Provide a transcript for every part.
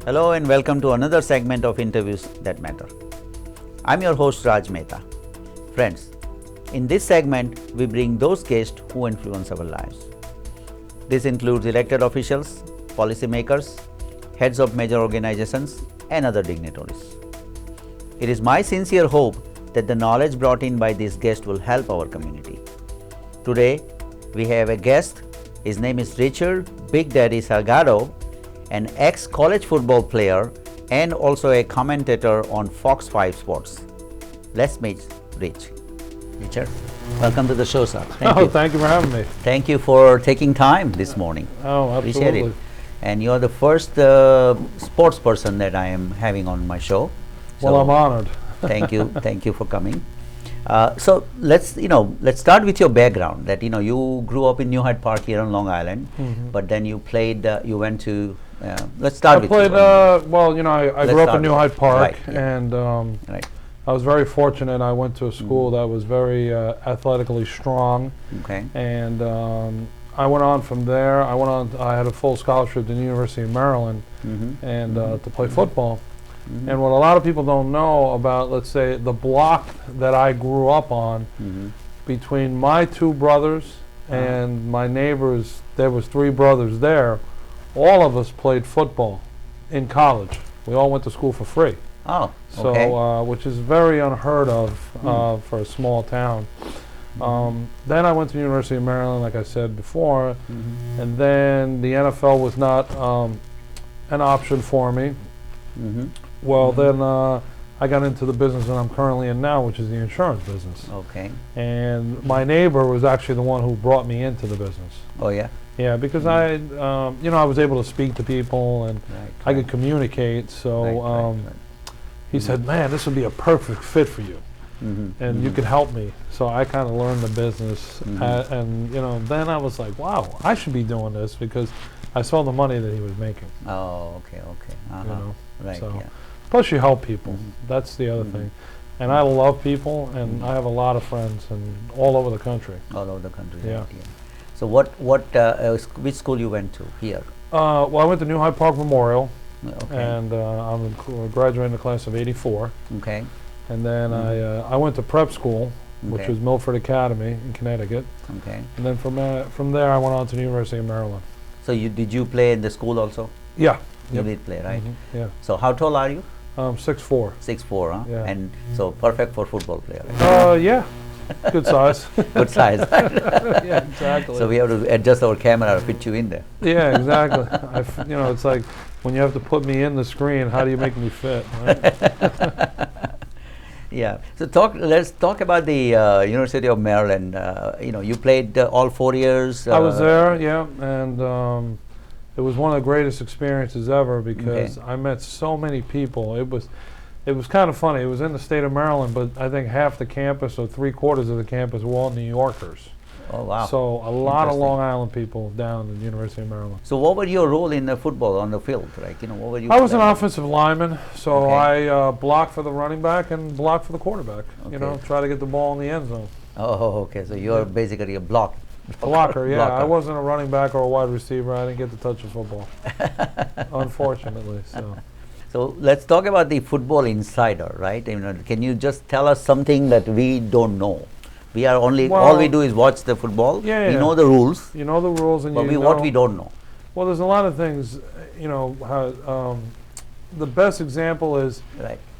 Hello and welcome to another segment of Interviews That Matter. I'm your host Raj Mehta. Friends, in this segment we bring those guests who influence our lives. This includes elected officials, policymakers, heads of major organizations and other dignitaries. It is my sincere hope that the knowledge brought in by this guest will help our community. Today we have a guest. His name is Richard Big Daddy Salgado, an ex-college football player and also a commentator on Fox 5 Sports. Let's meet Rich. Richard, welcome to the show, sir. Thank you for having me. Thank you for taking time this morning. Oh, absolutely. Appreciate it. And you're the first sports person that I am having on my show. Well, I'm honored. Thank you for coming. So let's start with your background. That you grew up in New Hyde Park here on Long Island, but then you played. You went to. Let's start with. I grew up in New Hyde Park, right, yeah. and right. I was very fortunate. I went to a school that was very athletically strong. Okay. And I went on from there. I had a full scholarship to the University of Maryland, and to play football. And what a lot of people don't know about, let's say, the block that I grew up on, between my two brothers and my neighbors, there was 3 brothers there. All of us played football in college. We all went to school for free. Oh, so okay. Which is very unheard of for a small town. Then I went to the University of Maryland, like I said before, and then the NFL was not an option for me. Well, then I got into the business that I'm currently in now, which is the insurance business. Okay. And my neighbor was actually the one who brought me into the business. Oh, yeah? Yeah, because I was able to speak to people and I could communicate. So he said, man, this would be a perfect fit for you. And you could help me. So I kind of learned the business. And then I was like, wow, I should be doing this because I saw the money that he was making. Oh, okay. Right, so, yeah. Plus you help people. That's the other thing. And I love people, and I have a lot of friends and all over the country. All over the country. Yeah. Right, yeah. So which school you went to here? Well, I went to New Hyde Park Memorial, Okay. and I'm graduating in the class of '84. Okay. And then I went to prep school, which was Milford Academy in Connecticut. Okay. And then from there I went on to the University of Maryland. So did you play in the school also? Yeah. You did play, right? Yeah. So how tall are you? 6'4". 6'4", huh? Yeah. And so perfect for football player. Right? Yeah. Good size. Good size. Yeah, exactly. So we have to adjust our camera to fit you in there. Yeah, exactly. It's like when you have to put me in the screen, how do you make me fit? Right? Yeah. So let's talk about the University of Maryland. You played all 4 years. I was there, yeah, and it was one of the greatest experiences ever because I met so many people. It was kind of funny. It was in the state of Maryland, but I think half the campus or 3/4 of the campus were all New Yorkers. Oh, wow. So a lot of Long Island people down at the University of Maryland. So what was your role in the football on the field? Like, what were you? I was an offensive lineman, so I blocked for the running back and blocked for the quarterback. Try to get the ball in the end zone. Oh, okay. So you're basically a blocker. Blocker, yeah. I wasn't a running back or a wide receiver. I didn't get to touch the football, unfortunately. So let's talk about the football insider, right? Can you just tell us something that we don't know? We are all we do is watch the football. Yeah, we know the rules. You know the rules, and but what we don't know. Well, there's a lot of things. The best example is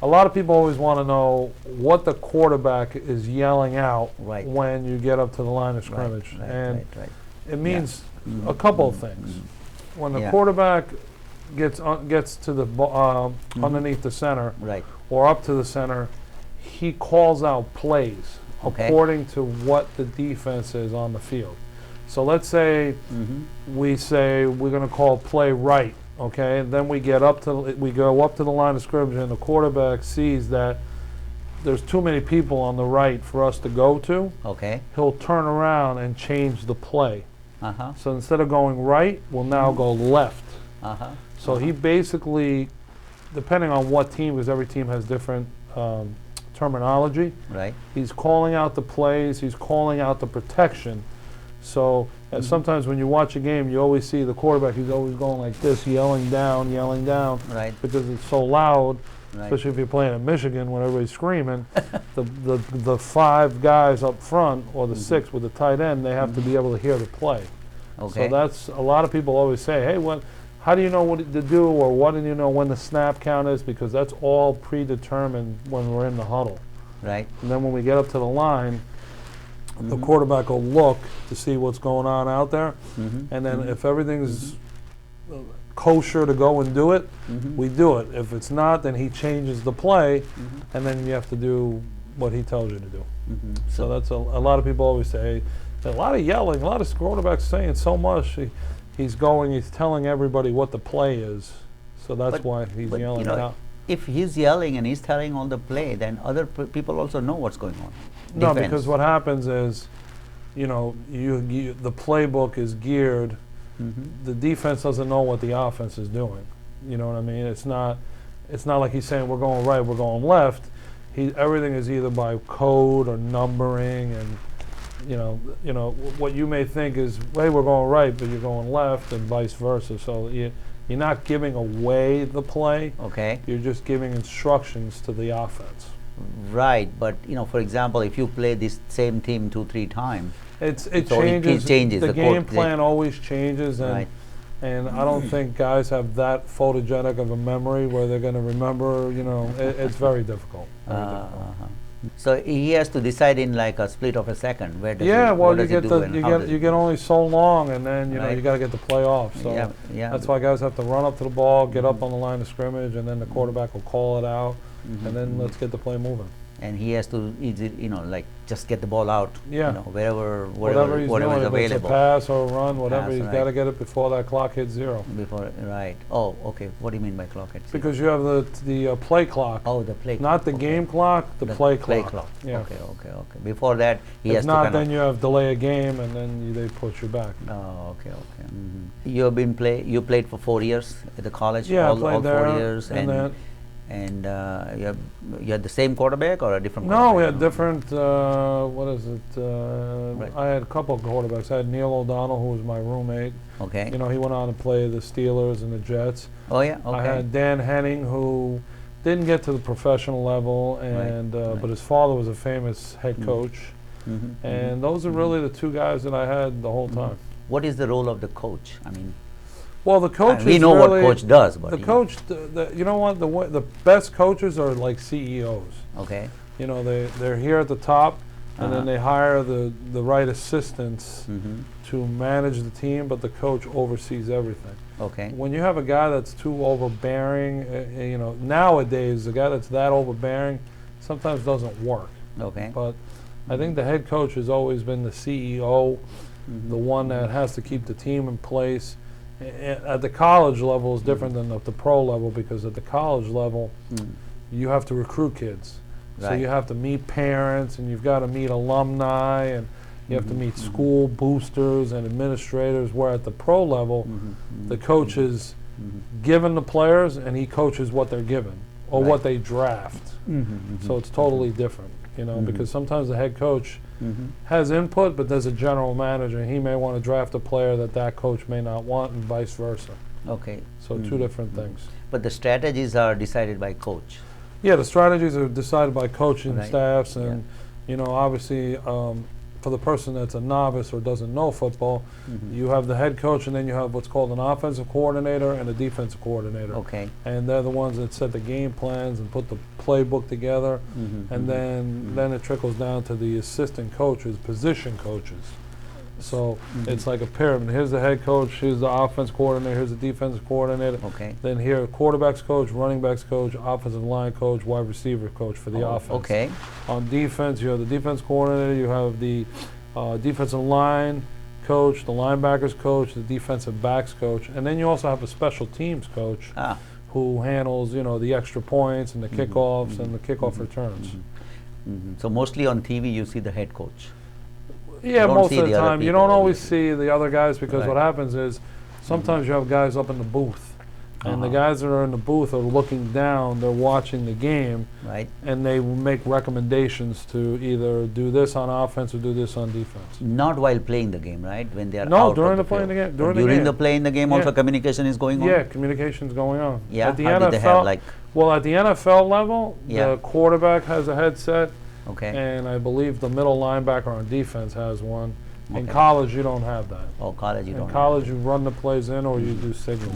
a lot of people always want to know what the quarterback is yelling out when you get up to the line of scrimmage, and it means a couple of things. When the quarterback gets to the underneath the center or up to the center, he calls out plays according to what the defense is on the field. So let's say we say we're going to call play right. Okay, and then we go up to the line of scrimmage, and the quarterback sees that there's too many people on the right for us to go to. Okay. He'll turn around and change the play. So instead of going right, we'll now go left. So he basically, depending on what team, because every team has different terminology. Right. He's calling out the plays. He's calling out the protection. So And sometimes when you watch a game, you always see the quarterback, he's always going like this, yelling down, Right. because it's so loud, Right. especially if you're playing in Michigan when everybody's screaming. the 5 guys up front or the 6 with the tight end, they have to be able to hear the play. Okay. So that's, a lot of people always say, hey, how do you know what to do, or what do you know when the snap count is? Because that's all predetermined when we're in the huddle. Right. And then when we get up to the line, the quarterback will look to see what's going on out there. And then if everything's kosher to go and do it, we do it. If it's not, then he changes the play, and then you have to do what he tells you to do. So that's a lot of people always say, a lot of yelling, a lot of quarterbacks saying so much. He's telling everybody what the play is. So that's why he's yelling it out. If he's yelling and he's telling all the play, then other people also know what's going on. No, Defense. because what happens is, the playbook is geared. The defense doesn't know what the offense is doing. You know what I mean? It's not like he's saying we're going right, we're going left. Everything is either by code or numbering, and what you may think is, hey, we're going right, but you're going left, and vice versa. So you're not giving away the play. Okay. You're just giving instructions to the offense. Right, but for example, if you play this same team 2-3 times, it changes. The game plan always changes, and Right. and I don't think guys have that photogenic of a memory where they're going to remember. It's very difficult. So he has to decide in like a split of a second. Where does you get only so long, and then Right. you got to get the play off. So that's why guys have to run up to the ball, get up on the line of scrimmage, and then the quarterback will call it out, and then let's get the play moving. And he has to just get the ball out. Yeah. Whatever Whatever he's doing, is if it's a available. pass or a run, whatever, Pass, he's right. got to get it before that clock hits 0. Right. Oh, okay. What do you mean by clock? Because you have the play clock. Oh, the play. Not the game clock, the play clock. Yeah. Okay. Before that, he has If to not, then you have delay a game, and then they push you back. Oh, okay. You played for 4 years at the college. Yeah, all, I played all there, 4 years, and you had the same quarterback or a different? No, we quarterback? had different. Right. I had a couple of quarterbacks. I had Neil O'Donnell, who was my roommate. Okay. He went on to play the Steelers and the Jets. Oh yeah. Okay. I had Dan Henning, who didn't get to the professional level, and Right. but his father was a famous head coach. And those are really the 2 guys that I had the whole time. What is the role of the coach? I mean, Well, the coach. we know what coach does, but the coach. You know what? The best coaches are like CEOs. Okay. They're here at the top, and then they hire the right assistants to manage the team, but the coach oversees everything. Okay. When you have a guy that's too overbearing, nowadays a guy that's that overbearing sometimes doesn't work. Okay. But I think the head coach has always been the CEO, the one that has to keep the team in place. At the college level is different than at the pro level, because at the college level you have to recruit kids. So Right. you have to meet parents, and you've got to meet alumni, and you have to meet school boosters and administrators, where at the pro level the coach is given the players, and he coaches what they're given or Right. what they draft. So it's totally different, because sometimes the head coach has input, but there's a general manager, and he may want to draft a player that coach may not want, and vice versa. Okay. So 2 different things. But the strategies are decided by coach. Yeah, the strategies are decided by coaching Right. staffs, and obviously for the person that's a novice or doesn't know football, you have the head coach, and then you have what's called an offensive coordinator and a defensive coordinator. Okay. And they're the ones that set the game plans and put the playbook together, and then it trickles down to the assistant coaches, position coaches. So it's like a pyramid. Here's the head coach, here's the offense coordinator, here's the defensive coordinator. Okay. Then here, quarterbacks coach, running backs coach, offensive line coach, wide receiver coach for the offense. Okay. On defense, you have the defense coordinator, you have the defensive line coach, the linebackers coach, the defensive backs coach, and then you also have a special teams coach who handles, the extra points and the kickoffs and the kickoff returns. So mostly on TV you see the head coach. Yeah, don't most see of the the other time. You people, don't always obviously. see the other guys, because Right. what happens is sometimes you have guys up in the booth And the guys that are in the booth are looking down, they're watching the game, right? And they make recommendations to either do this on offense or do this on defense. Not while playing the game, right? When they are No, out during of the the playing field. the game. During the play in the game, also communication is going on. Yeah, communication's going on. Yeah, At the how did they have, like? Well, at the NFL level, the quarterback has a headset. Okay. And I believe the middle linebacker on defense has one. Okay. In college, you don't have that. Oh, college you don't. In college, you run the plays in or you do signal.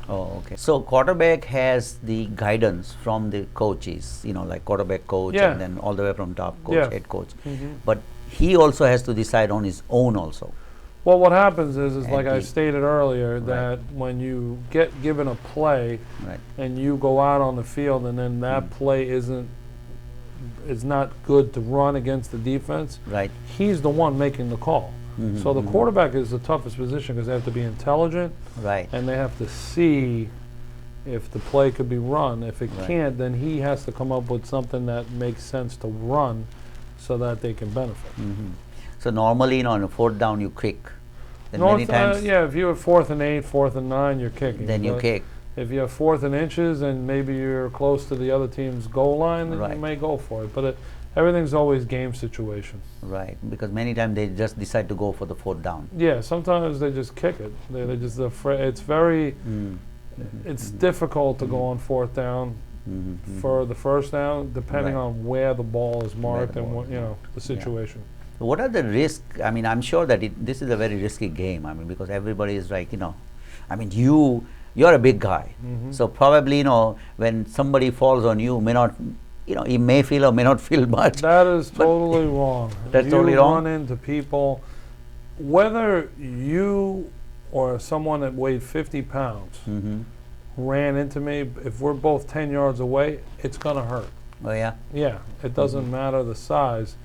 Oh, okay. So quarterback has the guidance from the coaches, like quarterback coach and then all the way from top coach, head coach. But he also has to decide on his own also. Well, what happens is like I stated earlier, that when you get given a play and you go out on the field and then that play is not good to run against the defense, he's the one making the call. So the quarterback is the toughest position because they have to be intelligent, and they have to see if the play could be run. If it can't, then he has to come up with something that makes sense to run so that they can benefit. So normally, on a fourth down, you kick. Then many times, if you have 4th and 8, 4th and 9, you're kicking. Then you kick. If you have 4th and inches and maybe you're close to the other team's goal line, then you may go for it. But everything's always game situation. Right, because many times they just decide to go for the 4th down. Yeah, sometimes they just kick it. They're just afraid. It's very, it's difficult to go on 4th down for the 1st down, depending on where the ball is marked and what, the situation. So what are the risks? I mean, I'm sure that this is a very risky game. I mean, because everybody is like, I mean, you're a big guy, so probably when somebody falls on you, may not. You may feel or may not feel much. That is totally wrong. That's totally wrong. You run into people, whether you or someone that weighed 50 pounds ran into me, if we're both 10 yards away, it's going to hurt. Oh, yeah? Yeah, it doesn't matter the size.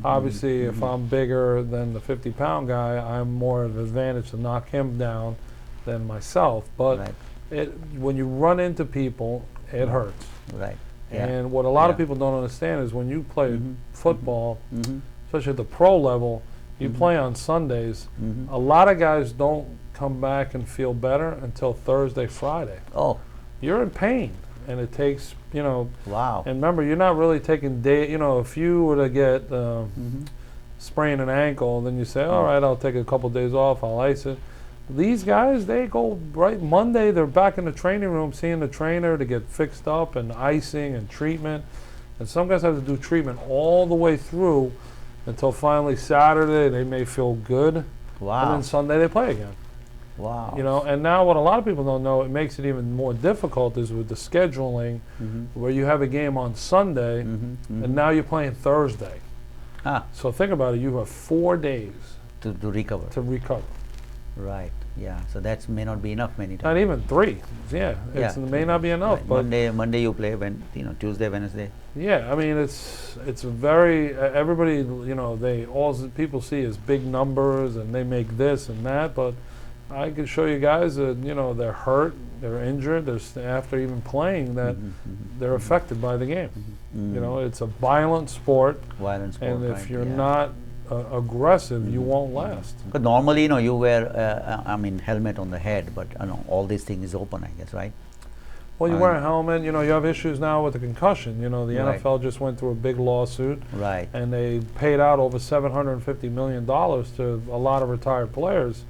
Obviously, if I'm bigger than the 50-pound guy, I'm more of an advantage to knock him down than myself. But when you run into people, it hurts. Right. And what a lot of people don't understand is when you play football, especially at the pro level, you play on Sundays, a lot of guys don't come back and feel better until Thursday, Friday. Oh. You're in pain, and it takes, Wow. And remember, you're not really taking if you were to get sprain an ankle, then you say, all right, I'll take a couple days off, I'll ice it. These guys, they go right Monday, they're back in the training room seeing the trainer to get fixed up and icing and treatment. And some guys have to do treatment all the way through until finally Saturday they may feel good. Wow. And then Sunday they play again. Wow. And now what a lot of people don't know, it makes it even more difficult is with the scheduling where you have a game on Sunday and now you're playing Thursday. So think about it, you have 4 days to recover. Right. Yeah. So that may not be enough many times. Not even 3. Yeah. It may not be enough. But Monday you play. Tuesday, Wednesday. Yeah. I mean, it's a very everybody. They people see is big numbers and they make this and that. But I can show you guys that they're hurt, they're injured, after even playing that they're affected by the game. It's a violent sport. And if you're not aggressive, you won't last. But normally, you wear, helmet on the head, but all these things is open, I guess, right? Well, you wear a helmet. You have issues now with the concussion. The NFL just went through a big lawsuit, and they paid out over $750 million to a lot of retired players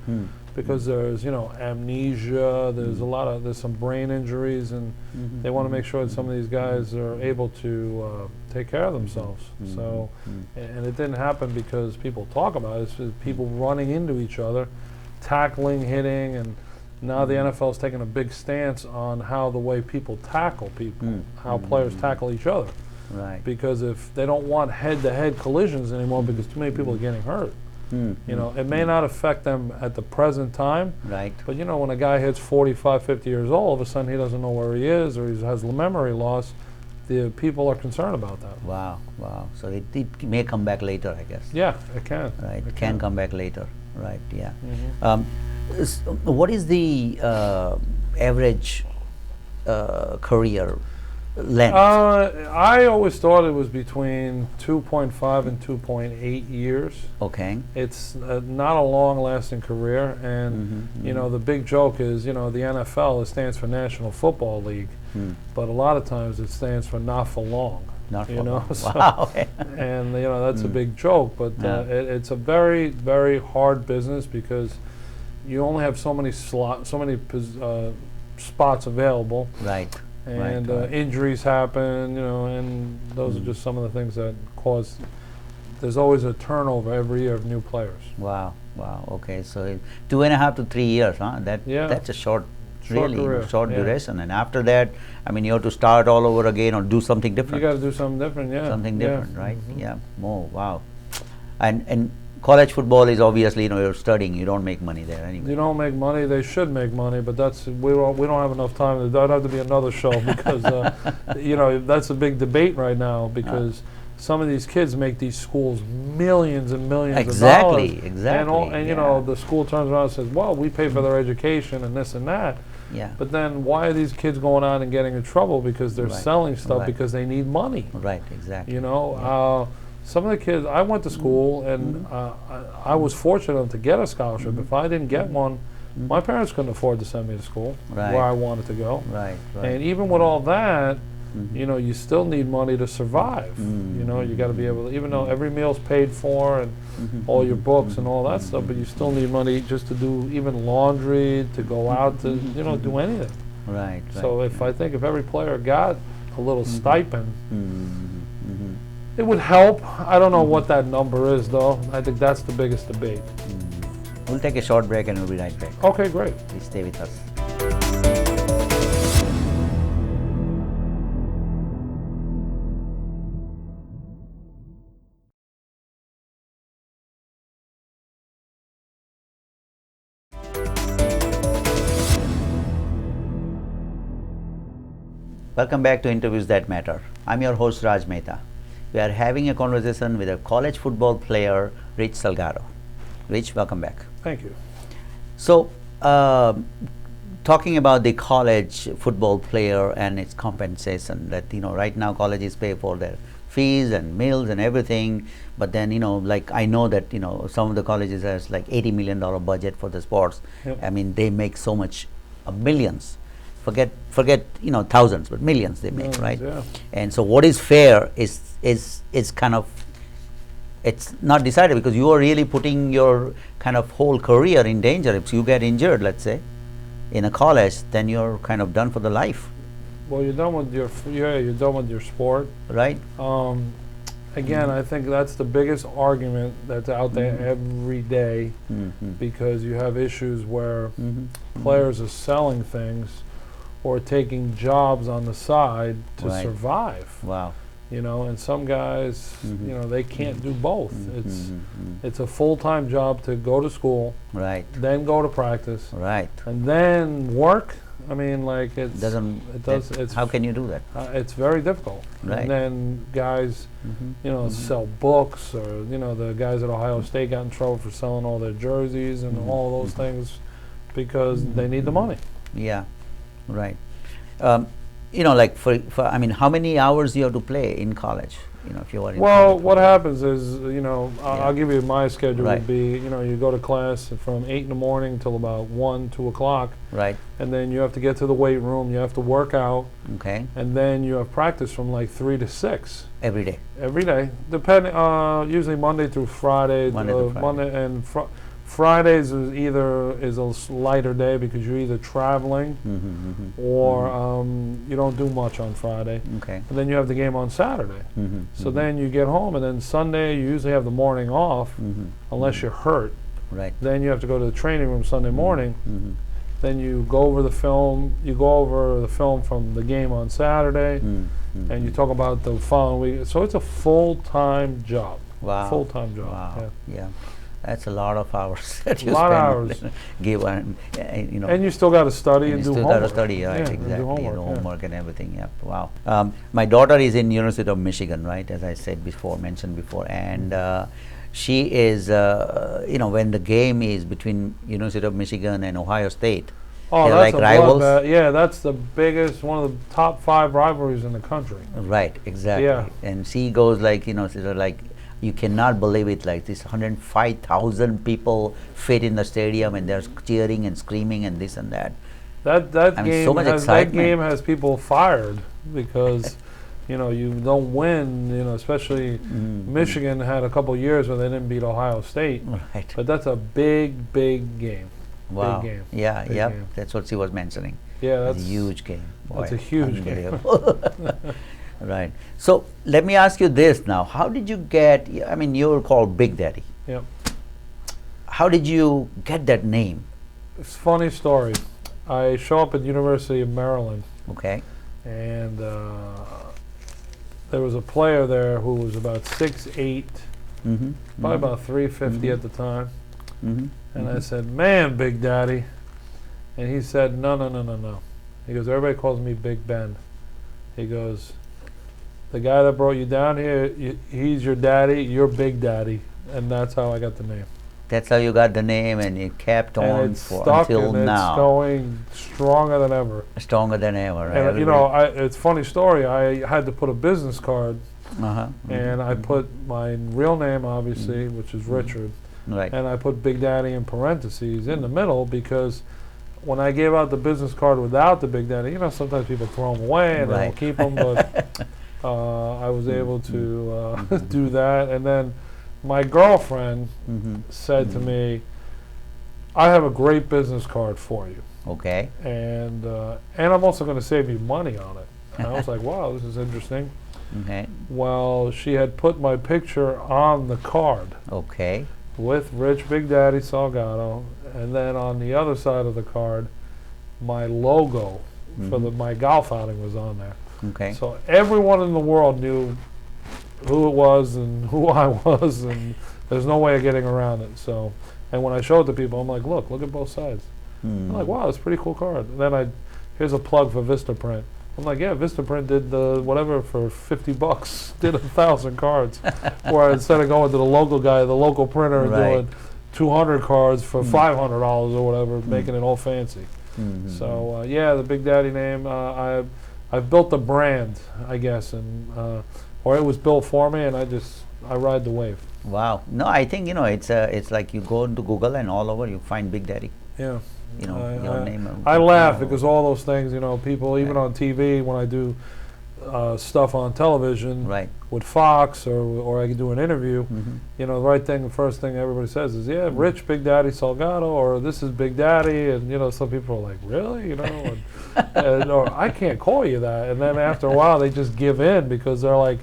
because there's amnesia. There's some brain injuries, and they want to make sure that some of these guys are able to take care of themselves. So, and it didn't happen because people talk about it. It's people running into each other, tackling, hitting, and now the NFL is taking a big stance on how the way people tackle people, how players tackle each other. Right. Because if they don't want head-to-head collisions anymore because too many people are getting hurt. It may not affect them at the present time. Right. But when a guy hits 45, 50 years old, all of a sudden he doesn't know where he is or he has memory loss. The people are concerned about that. Wow. So it may come back later, I guess. Yeah, it can. Right. It can come back later. Right. Yeah. What is the average career length? I always thought it was between 2.5 and 2.8 years. Okay. It's not a long-lasting career, and you know, the big joke is, you know, the NFL, it stands for National Football League, but a lot of times it stands for not for long. Not for you know, long. so, Wow. and you know, that's a big joke, but it's a very, very hard business because you only have so many spots available. Right. And right. injuries happen, you know, and those are just some of the things that cause. There's always a turnover every year of new players. Wow, wow. Okay, so 2.5 to 3 years, huh? That's a short duration. And after that, I mean, you have to start all over again or do something different. You got to do something different, yeah. Something different, right? Yeah. Oh, wow. And college football is obviously, you know, you're studying. You don't make money there anyway. You don't make money. They should make money, but we don't have enough time. That'd have to be another show because you know, that's a big debate right now because some of these kids make these schools millions and millions of dollars. Exactly. And you know, the school turns around and says, "Well, we pay for their education and this and that." Yeah. But then why are these kids going out and getting in trouble because they're selling stuff because they need money? Right. Exactly. You know. Some of the kids, I went to school and I was fortunate enough to get a scholarship. If I didn't get one, my parents couldn't afford to send me to school where I wanted to go. Right. And even with all that, you know, you still need money to survive. You know, you got to be able to, even though every meal's paid for and all your books and all that stuff, but you still need money just to do even laundry, to go out to, you know, do anything. Right. So I think if every player got a little stipend, it would help. I don't know what that number is, though. I think that's the biggest debate. We'll take a short break and we'll be right back. Okay, great. Please stay with us. Welcome back to Interviews That Matter. I'm your host Raj Mehta. We are having a conversation with a college football player, Rich Salgado. Rich, welcome back. Thank you. So, talking about the college football player and its compensation, that, you know, right now colleges pay for their fees and meals and everything, but then, you know, like I know that, you know, some of the colleges has like $80 million budget for the sports. Yep. I mean, they make so much, millions. Forget you know, thousands, but millions they make, right? Yeah. And so what is fair is kind of, it's not decided because you are really putting your kind of whole career in danger. If you get injured, let's say, in a college, then you're kind of done for the life. Well, you're done with your sport, right? Again, I think that's the biggest argument that's out there every day, because you have issues where players are selling things or taking jobs on the side to survive. Wow. You know, and some guys, you know, they can't do both. It's a full-time job to go to school, right? Then go to practice, right? And then work. I mean, like it's how can you do that? It's very difficult. Right. And then guys, you know, sell books, or you know, the guys at Ohio State got in trouble for selling all their jerseys and all those things because they need the money. Yeah, right. You know, like for I mean, how many hours you have to play in college? You know, if you are in college. What happens is, you know, I'll give you my schedule would be, you know, you go to class from 8 in the morning till about 1, 2 o'clock. Right. And then you have to get to the weight room, you have to work out. Okay. And then you have practice from like 3 to 6. Every day? Every day. Depending, usually Monday through Friday. Fridays is a lighter day because you're either traveling or you don't do much on Friday. Okay. And then you have the game on Saturday. So then you get home, and then Sunday you usually have the morning off, unless you're hurt. Right. Then you have to go to the training room Sunday morning. Then you go over the film. You go over the film from the game on Saturday, and you talk about the following week. So it's a full-time job. Wow. Full-time job. Wow. Yeah. That's a lot of hours that you spend. A lot of hours. Give and you know. And you still got to study and do homework. Got to study, right? Yeah, exactly. homework, Homework and everything. Yeah. Wow. My daughter is in University of Michigan, right? As I said before, mentioned before, and she is, you know, when the game is between University of Michigan and Ohio State, Oh, they're that's like a rivals. Yeah, that's the biggest, one of the top 5 rivalries in the country. Right, exactly. Yeah. And she goes like, sort of like, you cannot believe it, like this 105,000 people fit in the stadium and they're cheering and screaming and this and that. That I mean, game so much that excitement. game has people fired because you don't win. Especially Michigan had a couple years where they didn't beat Ohio State. Right. But that's a big game. Wow. Big game. Yeah, Big yeah. game. That's what she was mentioning. Yeah, It's that's a huge game. That's Boy, a huge game. unbelievable. Right. So let me ask you this now. How did you get, I mean, you were called Big Daddy. Yep. How did you get that name? It's a funny story. I show up at University of Maryland, Okay. and there was a player there who was about 6'8", Mm-hmm. probably about 350 at the time. Mm-hmm. And I said, "Man, Big Daddy," and he said, "No." He goes, "Everybody calls me Big Ben." He goes, "The guy that brought you down here, he's your daddy. You're Big Daddy," and that's how I got the name. That's how you got the name, and it kept And on it's for stuck, until and now. it's going stronger than ever. Stronger than ever. Right? And it's a funny story. I had to put a business card, and I put my real name, obviously, which is Richard, Right. and I put Big Daddy in parentheses in the middle because when I gave out the business card without the Big Daddy, sometimes people throw them away and they don't keep them, but I was able to do that. And then my girlfriend said to me, "I have a great business card for you. Okay. And I'm also going to save you money on it." And I was like, "Wow, this is interesting." Okay. Well, she had put my picture on the card Okay. with Rich Big Daddy Salgado, and then on the other side of the card, my logo for my golf outing was on there. Okay. So everyone in the world knew who it was and who I was, and there's no way of getting around it. So, and when I showed it to people, I'm like, look at both sides. I'm like, wow, that's a pretty cool card. And then here's a plug for Vistaprint. I'm like, yeah, Vistaprint did whatever for $50, did 1,000 cards. Where instead of going to the local guy, the local printer, and doing 200 cards for $500 or whatever, making it all fancy. So yeah, the Big Daddy name, I've built a brand, I guess, and or it was built for me, and I ride the wave. Wow. No, I think it's like you go into Google and all over you find Big Daddy. Yeah. Your name. I laugh because all those things, people, even on TV, when I do stuff on television with Fox or I can do an interview, the first thing everybody says is, yeah, Rich Big Daddy Salgado, or this is Big Daddy, and some people are like, really, or I can't call you that, and then after a while they just give in because they're like,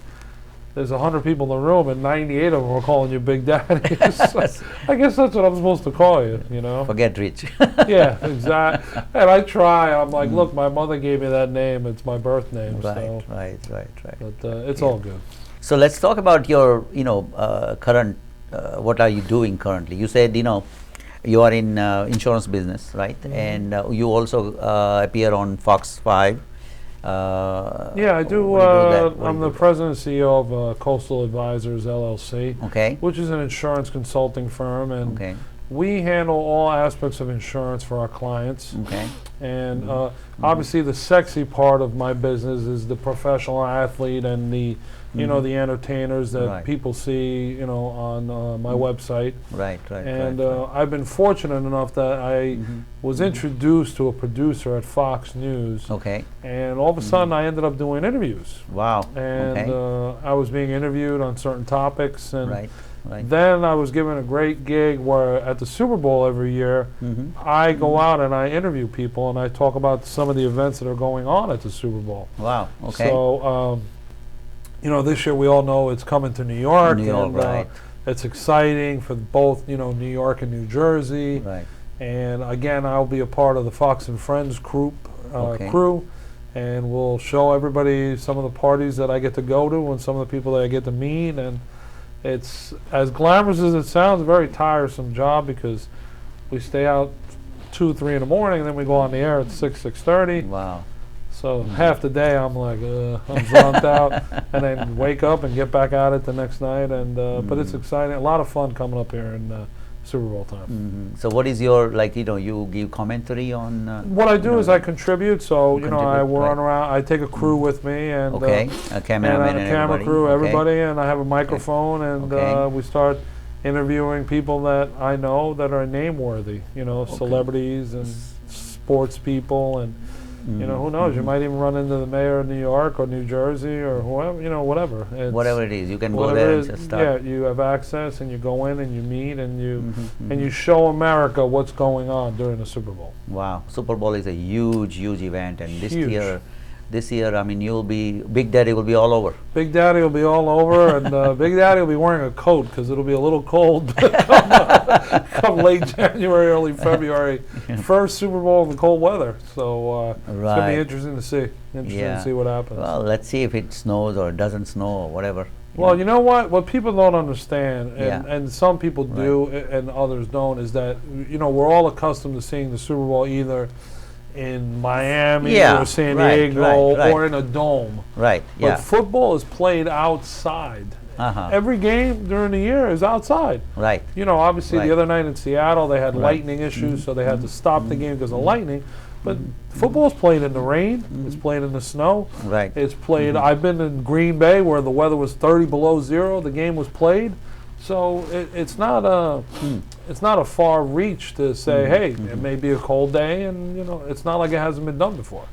there's 100 people in the room and 98 of them are calling you Big Daddy. So I guess that's what I'm supposed to call you, Forget Rich. Yeah, exactly. And I try. I'm like, look, my mother gave me that name. It's my birth name. Right. But it's all good. So let's talk about your, current. What are you doing currently? You said, you are in insurance business, right? And you also appear on Fox 5. Yeah, I do. I'm the president and CEO of Coastal Advisors LLC, which is an insurance consulting firm, and we handle all aspects of insurance for our clients. And obviously, the sexy part of my business is the professional athlete and the the entertainers that people see on my website. And I've been fortunate enough that I was introduced to a producer at Fox News. And all of a sudden I ended up doing interviews. Wow. And I was being interviewed on certain topics, and then I was given a great gig where at the Super Bowl every year I go out and I interview people and I talk about some of the events that are going on at the Super Bowl. Wow. So this year we all know it's coming to New York. It's exciting for both, New York and New Jersey. And again, I'll be a part of the Fox and Friends crew, and we'll show everybody some of the parties that I get to go to and some of the people that I get to meet. And it's, as glamorous as it sounds, a very tiresome job because we stay out 2, 3 in the morning, and then we go on the air at 6:30. Wow. So half the day I'm like, I'm zonked out, and then wake up and get back at it the next night. And but it's exciting, a lot of fun coming up here in Super Bowl time. So what is your, like, you give commentary on? What I do is I contribute. So I run around. I take a crew with me, and a cameraman and a camera crew, everybody, and I have a microphone, and we start interviewing people that I know that are name worthy. Celebrities and sports people, and who knows? You might even run into the mayor of New York or New Jersey or whoever, whatever. Whatever it is, you can go there and just start. Yeah, you have access, and you go in and you meet, and you show America what's going on during the Super Bowl. Wow, Super Bowl is a huge event, and this year, I mean, Big Daddy will be all over. Big Daddy will be all over, and Big Daddy will be wearing a coat because it'll be a little cold come late January, early February. First Super Bowl in the cold weather, so it's going to be interesting to see. To see what happens. Well, let's see if it snows or doesn't snow or whatever. Well, you know what? What people don't understand, and some people do, and others don't, is that we're all accustomed to seeing the Super Bowl either in Miami or San Diego or in a dome. Right. But football is played outside. Every game during the year is outside. Right. Obviously the other night in Seattle they had lightning issues, so they had to stop the game because of lightning. But football is played in the rain. It's played in the snow. Right. It's played. I've been in Green Bay where the weather was 30 below zero. The game was played. So it's not a far reach to say, hey, it may be a cold day, and it's not like it hasn't been done before.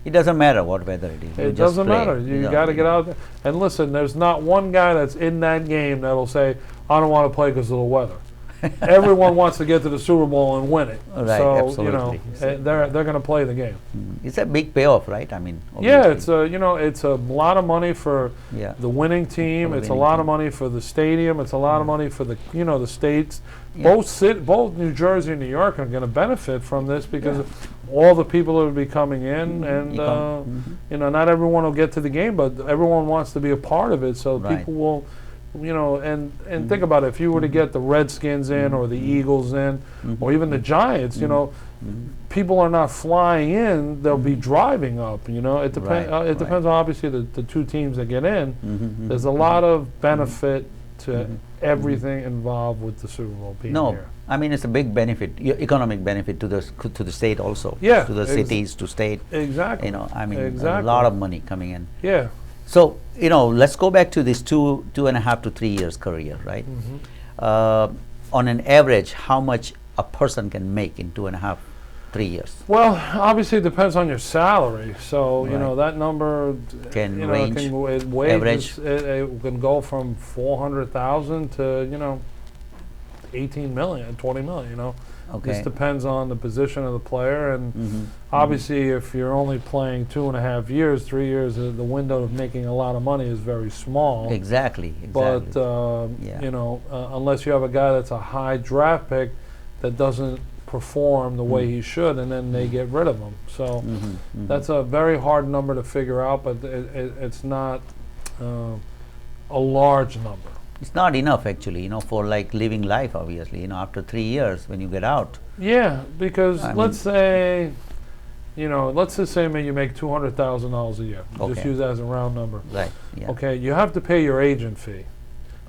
It doesn't matter what weather it is. It doesn't matter. You got to get out there. And listen, there's not one guy that's in that game that'll say, I don't want to play because of the weather. Everyone wants to get to the Super Bowl and win it. Right, so absolutely. They're going to play the game. It's a big payoff, right? I mean, obviously. Yeah, it's a lot of money for the winning team. It's a lot of money for the stadium. It's a lot of money for the the states. Both New Jersey and New York are going to benefit from this because of all the people that will be coming in, and not everyone will get to the game, but everyone wants to be a part of it. So people will. And think about it. If you were to get the Redskins in, or the Eagles in, or even the Giants, people are not flying in; they'll be driving up. It depends. It depends on obviously the two teams that get in. There's a lot of benefit to everything involved with the Super Bowl being here. I mean, it's a big benefit, economic benefit to the state also. Yeah, to the cities, to state. Exactly. I mean, a lot of money coming in. Yeah. So, let's go back to this 2.5 to 3 years career, right? On an average, how much a person can make in 2.5, 3 years? Well, obviously it depends on your salary. So, that number can range, average. It can go from 400,000 to, 18 million, 20 million, Okay. This depends on the position of the player, and obviously if you're only playing 2.5 years, 3 years, the window of making a lot of money is very small. Exactly. But unless you have a guy that's a high draft pick that doesn't perform the way he should, and then they get rid of him. So that's a very hard number to figure out, but it's not a large number. It's not enough actually, for like living life, obviously, after 3 years when you get out. Yeah, because let's say, let's just say you make $200,000 a year. Okay. Just use that as a round number. Right. Yeah. Okay, you have to pay your agent fee.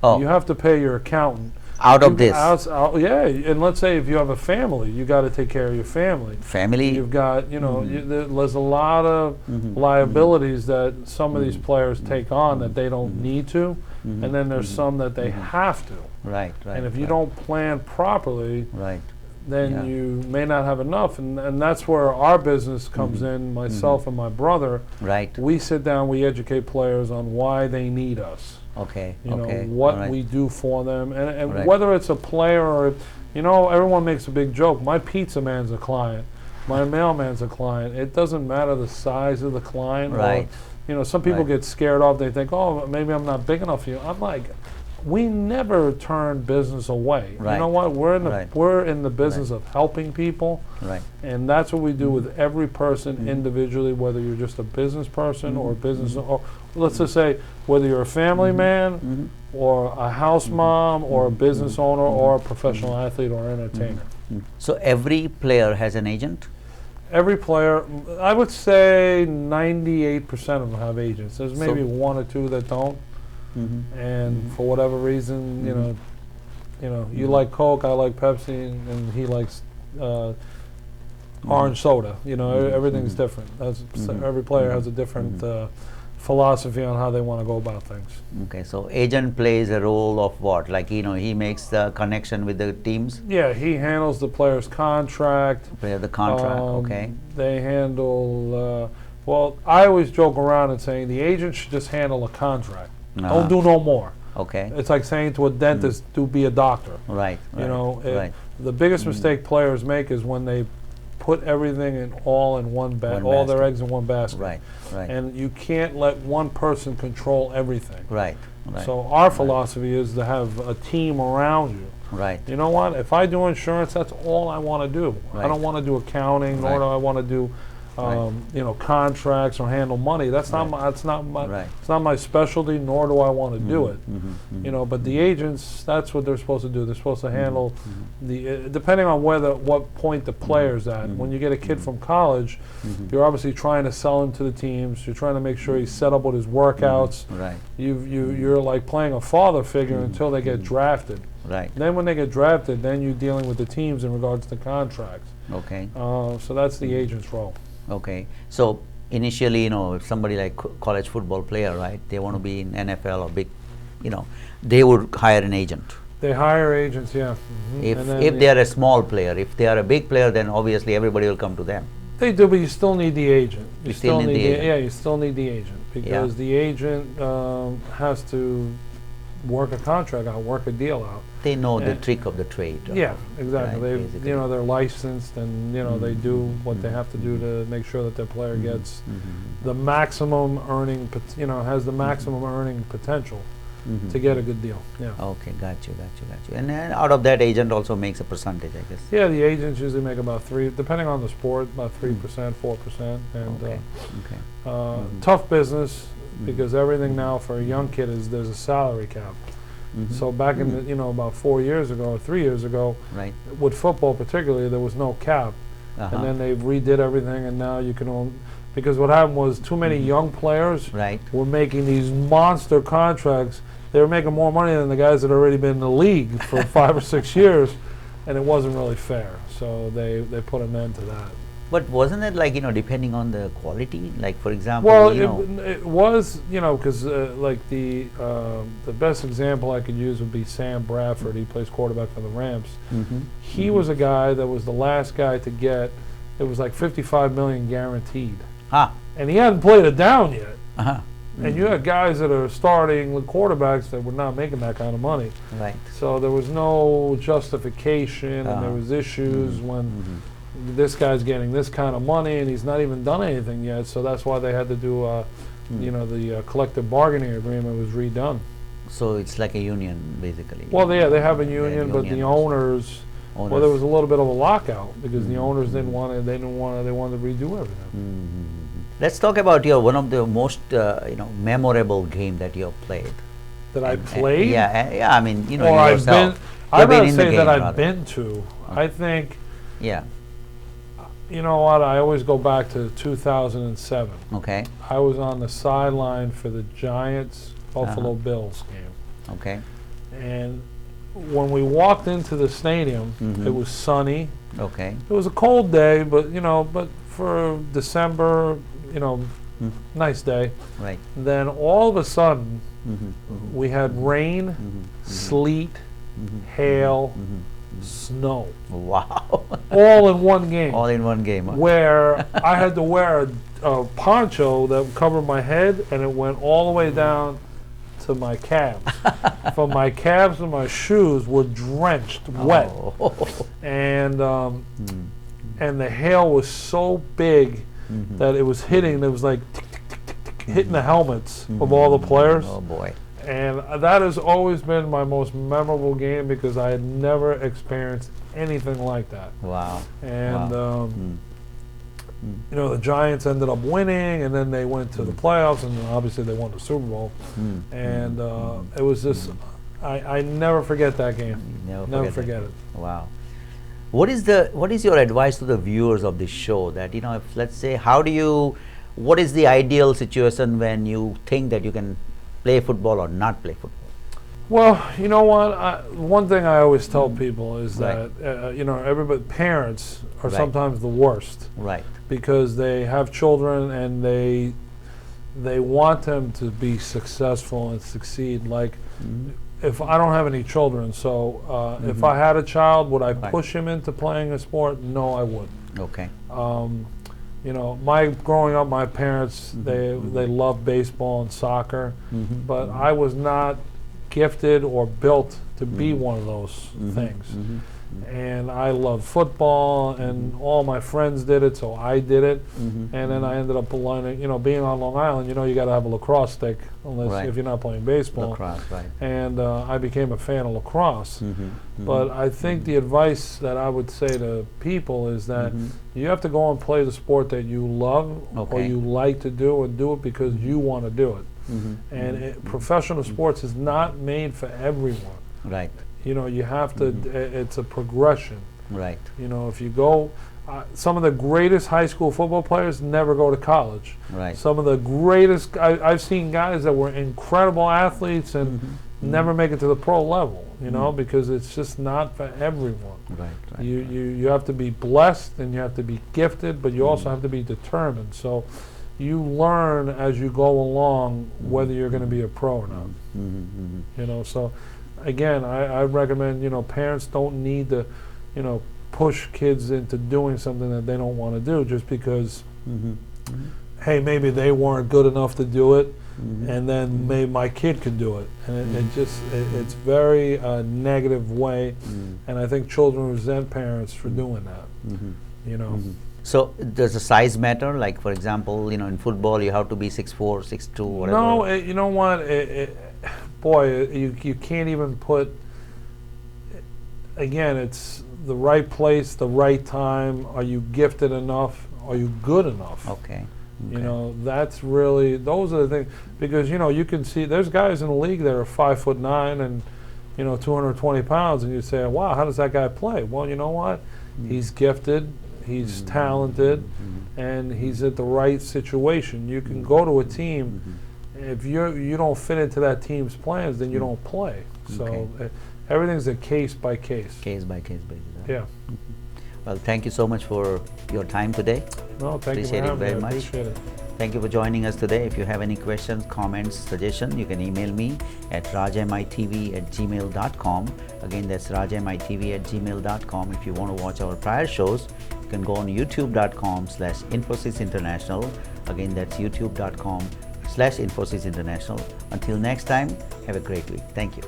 Oh. You have to pay your accountant. Out of this. And let's say if you have a family, you got to take care of your family. Family. You've got, there's a lot of liabilities that some of these players take on that they don't need to. And then there's some that they have to. Right. And if you don't plan properly, then you may not have enough. And that's where our business comes in, myself and my brother. Right. We sit down, we educate players on why they need us. Okay. What we do for them. And whether it's a player or, everyone makes a big joke. My pizza man's a client. My mailman's a client. It doesn't matter the size of the client. Right. Or, some people get scared off. They think, oh, maybe I'm not big enough for you. I'm like, we never turn business away. Right. You know what? We're in the business of helping people. Right. And that's what we do with every person individually, whether you're just a business person or a business, or let's just say whether you're a family man or a house mom or a business owner or a professional athlete or entertainer. So every player has an agent? Every player, I would say 98% of them have agents. There's maybe one or two that don't. And for whatever reason, You know, you like Coke, I like Pepsi, and he likes orange soda. You know, everything's different. Every player has a different philosophy on how they want to go about things. Okay, so agent plays a role of what? Like, you know, he makes the connection with the teams? Yeah, he handles the player's contract. The contract, okay. They handle, well, I always joke around and saying the agent should just handle a contract. Don't do no more. Okay. It's like saying to a dentist, to be a doctor. Right. You know, the biggest mistake players make is when they put everything in one basket, all their eggs in one basket. Right. And you can't let one person control everything. Right. So our philosophy is to have a team around you. Right. You know what? If I do insurance, that's all I want to do. Right. I don't want to do accounting, nor do I want to do, you know, contracts or handle money. That's not my. It's not my specialty. Nor do I want to do it. You know, but the agents, that's what they're supposed to do. They're supposed to handle the depending on what point the player's at. When you get a kid from college, you're obviously trying to sell him to the teams. You're trying to make sure he's set up with his workouts. Right. You're like playing a father figure until they get drafted. Right. Then when they get drafted, then you're dealing with the teams in regards to contracts. Okay. So that's the agent's role. Okay. So initially, you know, if somebody like college football player, right, they want to be in NFL or big, you know, they would hire an agent. They hire agents, yeah. If they are a small player, if they are a big player, then obviously everybody will come to them. They do, but you still need the agent. You still need the agent. Yeah, you still need the agent because the agent has to work a contract out, work a deal out. They know the trick of the trade. Yeah, exactly. Right, you know, they're licensed, and you know they do what they have to do to make sure that their player gets the maximum earning. You know, has the maximum earning potential to get a good deal. Yeah. Okay, got you. And then out of that, agent also makes a percentage, I guess. Yeah, the agents usually make about 3%, depending on the sport, about 3%, 4%, and tough business because everything now for a young kid is there's a salary cap. So back in the, you know, about 4 years ago or 3 years ago, with football particularly, there was no cap, and then they redid everything, and now you can only, because what happened was too many young players were making these monster contracts. They were making more money than the guys that had already been in the league for 5 or 6 years, and it wasn't really fair. So they put an end to that. But wasn't it like, you know, depending on the quality? Like, for example, well, you know, it was, you know, because like the best example I could use would be Sam Bradford. He plays quarterback for the Rams. He was a guy that was the last guy to get, it was like $55 million guaranteed. And he hadn't played it down yet. And you had guys that are starting with quarterbacks that were not making that kind of money. Right. So there was no justification, and there was issues when this guy's getting this kind of money and he's not even done anything yet. So that's why they had to do, you know, the collective bargaining agreement was redone. So it's like a union, basically. Well, yeah, they have a union, but the owners. Well, there was a little bit of a lockout because the owners didn't want to. They wanted to redo everything. Let's talk about one of the most you know, memorable game that you have played. That I played? Yeah. I mean, you know, or yourself. I'd rather say that I've been to. I think. Yeah. You know what? I always go back to 2007. Okay. I was on the sideline for the Giants Buffalo Bills game. Okay. And when we walked into the stadium, it was sunny. Okay. It was a cold day, but you know, but for December, you know, nice day. Right. Then all of a sudden, we had rain, sleet, hail, snow. Wow. All in one game. All in one game. Where I had to wear a poncho that covered my head, and it went all the way down to my calves. From my calves and my shoes were drenched, wet. And the hail was so big that it was hitting. It was like tick, tick, tick, tick, tick, hitting the helmets of all the players. Oh boy. And that has always been my most memorable game because I had never experienced anything like that. Wow. And you know, the Giants ended up winning, and then they went to the playoffs, and obviously they won the Super Bowl. And it was just, I never forget that game. Never forget it. Wow. What is your advice to the viewers of this show? That, you know, if, let's say, what is the ideal situation when you think that you can play football or not play football? Well, you know what? One thing I always tell people is that everybody, parents are sometimes the worst, right? Because they have children and they want them to be successful and succeed. Like, if I don't have any children, so if I had a child, would I push him into playing a sport? No, I wouldn't. Okay. You know, growing up, my parents they loved baseball and soccer, but I was not gifted or built to be one of those things. And I loved football, and all my friends did it, so I did it. And then I ended up learning, being on Long Island, you got to have a lacrosse stick if you're not playing baseball. Lacrosse, right. And I became a fan of lacrosse. But I think the advice that I would say to people is that you have to go and play the sport that you love or you like to do, and do it because you want to do it. And professional sports is not made for everyone. Right. You have to, it's a progression. Right. If you go, some of the greatest high school football players never go to college. Right. Some of the greatest, I've seen guys that were incredible athletes and never make it to the pro level, because it's just not for everyone. Right. You have to be blessed and you have to be gifted, but you also have to be determined. So you learn as you go along whether you're going to be a pro or not. So again, I recommend, parents don't need to, push kids into doing something that they don't want to do just because, hey, maybe they weren't good enough to do it, and then maybe my kid could do it. And it's very negative way, and I think children resent parents for doing that, So does the size matter? Like, for example, in football you have to be 6'4", 6'2", whatever. No, you know what? Boy, you can't even put. Again, it's the right place, the right time. Are you gifted enough? Are you good enough? Okay. That's really, those are the things, because you can see there's guys in the league that are 5'9" and 220 pounds, and you say, wow, how does that guy play? Well, you know what? He's gifted. He's talented, and he's at the right situation. You can go to a team, if you don't fit into that team's plans, then you don't play. So everything's a case by case. Case by case basis. Yeah. Well, thank you so much for your time today. No, thank Appreciate you for it very having me. much. I appreciate it. Thank you for joining us today. If you have any questions, comments, suggestions, you can email me at rajmitv@gmail.com. Again, that's rajmitv@gmail.com. If you want to watch our prior shows, you can go on youtube.com/Infosys International. Again, that's youtube.com/Infosys International. Until next time, have a great week. Thank you.